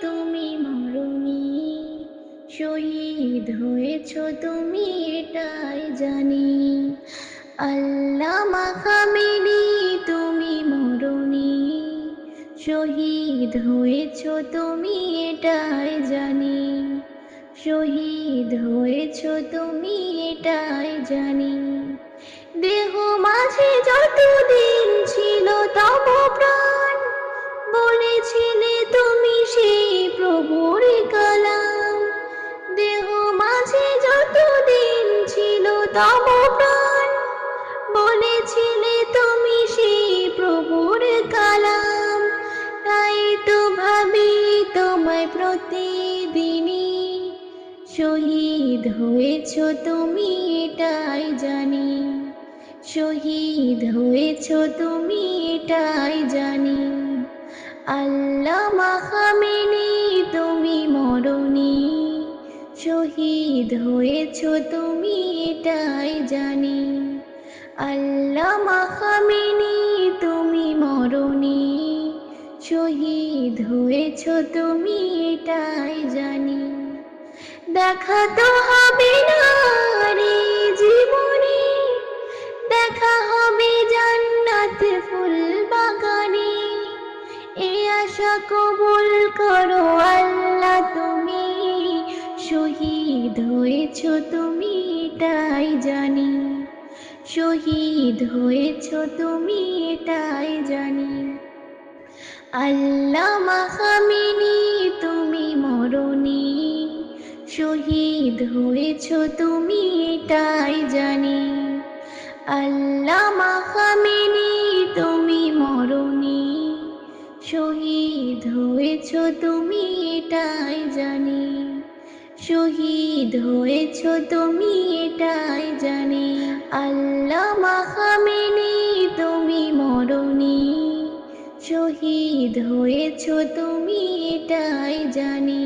তুমি মরণি, শহীদ হয়েছ তুমি এটাই জানি। আল্লামা খামেনি তুমি মরণি, শহীদ হয়েছ তুমি এটাই জানি। শহীদ হয়েছ তুমি এটাই জানি। দেহ মাঝে যতদিন ছিল তব প্রাণ, বলেছিলে তুমি সেই প্রভুর কালাম। দেহ মাঝে যতদিন ছিল তব প্রাণ, বলেছিলে তুমি সেই প্রভুর কালাম। তাই তো ভাবি তোমায় প্রতিদিনই, শহীদ হয়েছ তুমি এটাই জানি। শহীদ হয়েছ তুমি এটাই জানি। আল্লামা খামেনি তুমি মরণি, শহীদ হয়েছ তুমি এটাই জানি। আল্লামা খামেনি তুমি মরণি, শহীদ হয়েছ তুমি এটাই জানি। দেখা তো হবে না রে জীবনে, দেখা হবে জান্নাত ফুল বাগানে। এ আশা কবুল করো আল্লাহ তুমি, শহীদ হয়েছ তুমি এটাই জানি। শহীদ হয়েছ তুমি এটাই জানি। আল্লামা খামেনি তুমি মরণি, শহীদ হয়েছ তুমি এটাই জানি। আল্লামা খামেনি তুমি মরণি, শহীদ হয়েছ তুমি এটাই জানি। শহীদ হয়েছ তুমি এটাই জানি। আল্লামা খামেনি তুমি মরণি, শহীদ হয়েছ তুমি এটাই জানি।